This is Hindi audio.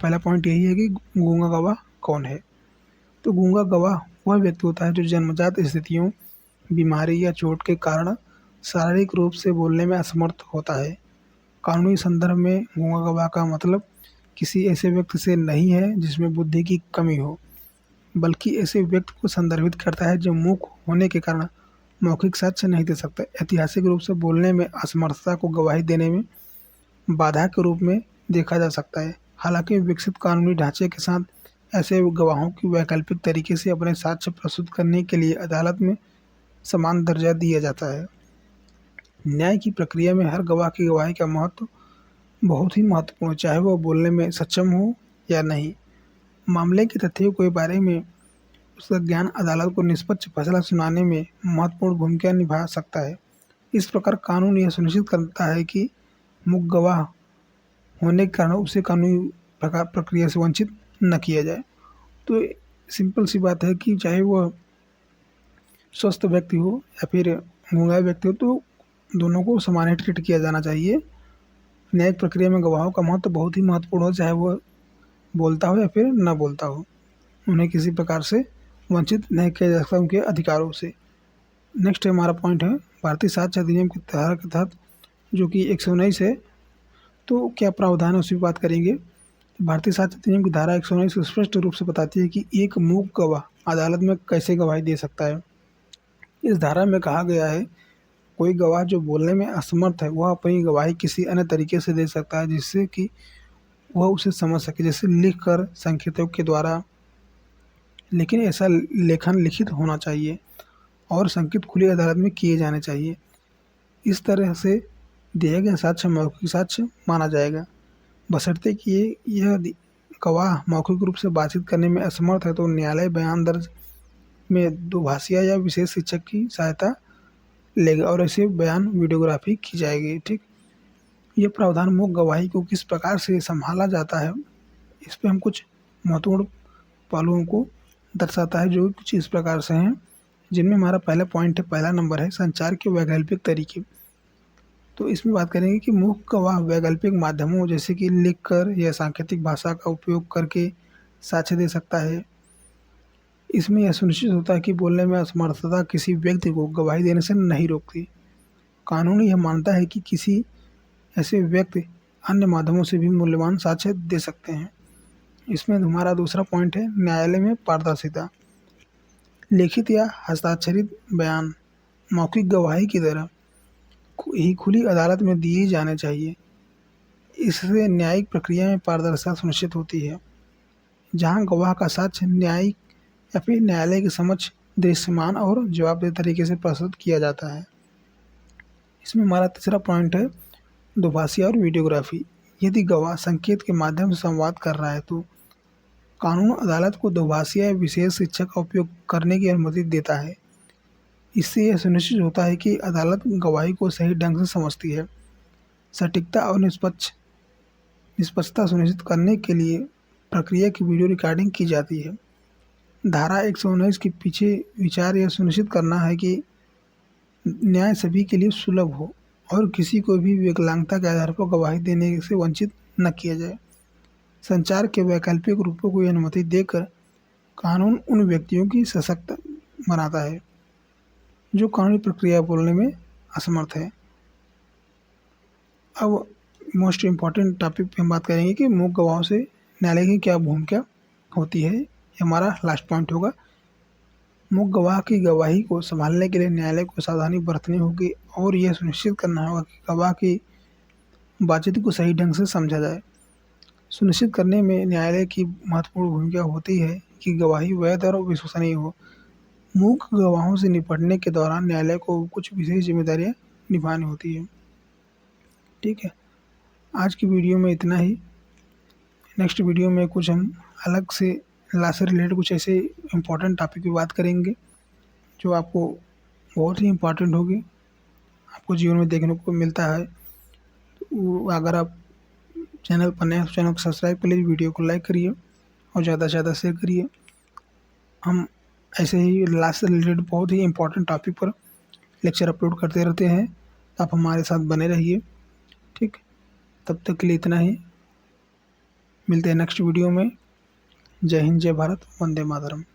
पहला पॉइंट यही है कि गूंगा गवाह कौन है। तो गूंगा गवाह वह व्यक्ति होता है जो जन्मजात स्थितियों, बीमारी या चोट के कारण शारीरिक रूप से बोलने में असमर्थ होता है। कानूनी संदर्भ में गूंगा गवाह का मतलब किसी ऐसे व्यक्ति से नहीं है जिसमें बुद्धि की कमी हो, बल्कि ऐसे व्यक्ति को संदर्भित करता है जो मूक होने के कारण मौखिक साक्ष्य नहीं दे सकता। ऐतिहासिक रूप से बोलने में असमर्थता को गवाही देने में बाधा के रूप में देखा जा सकता है। हालांकि विकसित कानूनी ढांचे के साथ ऐसे गवाहों की वैकल्पिक तरीके से अपने साक्ष्य प्रस्तुत करने के लिए अदालत में समान दर्जा दिया जाता है। न्याय की प्रक्रिया में हर गवाह की गवाही का महत्व बहुत ही महत्वपूर्ण, चाहे वह बोलने में सक्षम हो या नहीं। मामले के तथ्यों के बारे में उसका ज्ञान अदालत को निष्पक्ष फैसला सुनाने में महत्वपूर्ण भूमिका निभा सकता है। इस प्रकार कानून यह सुनिश्चित करता है कि मूक गवाह होने के कारण उसे कानूनी प्रक्रिया से वंचित न किया जाए। तो सिंपल सी बात है कि चाहे वह स्वस्थ व्यक्ति हो या फिर गूंगा व्यक्ति हो, तो दोनों को समान ही ट्रीट किया जाना चाहिए। न्यायिक प्रक्रिया में गवाहों का महत्व बहुत ही महत्वपूर्ण हो, चाहे वह बोलता हो या फिर न बोलता हो। उन्हें किसी प्रकार से वंचित नहीं किया जा सकता उनके अधिकारों से। नेक्स्ट हमारा पॉइंट है भारतीय साक्ष्य अधिनियम की धारा के तहत, जो कि 119 है। तो क्या प्रावधान है उसी पर बात करेंगे। भारतीय साक्ष्य अधिनियम की धारा 119 स्पष्ट रूप से बताती है कि एक मूक गवाह अदालत में कैसे गवाही दे सकता है। इस धारा में कहा गया है, कोई गवाह जो बोलने में असमर्थ है वह अपनी गवाही किसी अन्य तरीके से दे सकता है जिससे कि वह उसे समझ सके, जैसे लिख कर, संकेतों के द्वारा। लेकिन ऐसा लेखन लिखित होना चाहिए और संकेत खुली अदालत में किए जाने चाहिए। इस तरह से दिया गया साक्ष्य मौखिक साक्ष्य माना जाएगा, बशर्ते कि यह गवाह मौखिक रूप से बातचीत करने में असमर्थ है तो न्यायालय बयान दर्ज में दुभाषिया या विशेष शिक्षक की सहायता लेगा और ऐसे बयान वीडियोग्राफी की जाएगी। ठीक, यह प्रावधान मूक गवाही को किस प्रकार से संभाला जाता है, इस पे हम कुछ महत्वपूर्ण पहलुओं को दर्शाता है, जो कुछ इस प्रकार से हैं, जिनमें हमारा पहला पॉइंट है, पहला नंबर है संचार के वैकल्पिक तरीके। तो इसमें बात करेंगे कि मूक गवाह वैकल्पिक माध्यमों जैसे कि लिखकर या सांकेतिक भाषा का उपयोग करके साक्ष्य दे सकता है। इसमें यह सुनिश्चित होता है कि बोलने में असमर्थता किसी व्यक्ति को गवाही देने से नहीं रोकती। कानून यह मानता है कि किसी ऐसे व्यक्ति अन्य माध्यमों से भी मूल्यवान साक्ष्य दे सकते हैं। इसमें हमारा दूसरा पॉइंट है न्यायालय में पारदर्शिता। लिखित या हस्ताक्षरित बयान मौखिक गवाही की तरह ही खुली अदालत में दिए जाने चाहिए। इससे न्यायिक प्रक्रिया में पारदर्शिता सुनिश्चित होती है, जहां गवाह का साक्ष्य न्यायिक या फिर न्यायालय के समक्ष दृश्यमान और जवाबदेह तरीके से प्रस्तुत किया जाता है। इसमें हमारा तीसरा पॉइंट है दुभाषिया और वीडियोग्राफी। यदि गवाह संकेत के माध्यम से संवाद कर रहा है तो कानून अदालत को दुभाषिया या विशेष शिक्षक का उपयोग करने की अनुमति देता है। इससे यह सुनिश्चित होता है कि अदालत गवाही को सही ढंग से समझती है। सटीकता और निष्पक्षता सुनिश्चित करने के लिए प्रक्रिया की वीडियो रिकॉर्डिंग की जाती है। धारा 119 के पीछे विचार यह सुनिश्चित करना है कि न्याय सभी के लिए सुलभ हो और किसी को भी विकलांगता के आधार पर गवाही देने से वंचित न किया जाए। संचार के वैकल्पिक रूपों को अनुमति देकर कानून उन व्यक्तियों की सशक्त बनाता है जो कानूनी प्रक्रिया बोलने में असमर्थ है। अब मोस्ट इम्पॉर्टेंट टॉपिक पे हम बात करेंगे कि मूक गवाहों से न्यायालय की क्या भूमिका होती है। ये हमारा लास्ट पॉइंट होगा। मूक गवाह की गवाही को संभालने के लिए न्यायालय को सावधानी बरतनी होगी और यह सुनिश्चित करना होगा कि गवाह की बातचीत को सही ढंग से समझा जाए। सुनिश्चित करने में न्यायालय की महत्वपूर्ण भूमिका होती है कि गवाही वैध और विश्वसनीय हो। मूक गवाहों से निपटने के दौरान न्यायालय को कुछ विशेष जिम्मेदारियां निभानी होती है। ठीक है, आज की वीडियो में इतना ही। नेक्स्ट वीडियो में कुछ हम अलग से लॉ से रिलेटेड कुछ ऐसे इम्पोर्टेंट टॉपिक की बात करेंगे जो आपको बहुत ही इम्पोर्टेंट होगी, आपको जीवन में देखने को मिलता है। तो अगर आप चैनल पर नए चैनल को सब्सक्राइब कर लीजिए, वीडियो को लाइक करिए और ज़्यादा से ज़्यादा शेयर करिए। हम ऐसे ही लॉ से रिलेटेड बहुत ही इम्पोर्टेंट टॉपिक पर लेक्चर अपलोड करते रहते हैं, तो आप हमारे साथ बने रहिए। ठीक, तब तक के लिए इतना ही। मिलते हैं नेक्स्ट वीडियो में। जय हिंद, जय भारत, वंदे मातरम।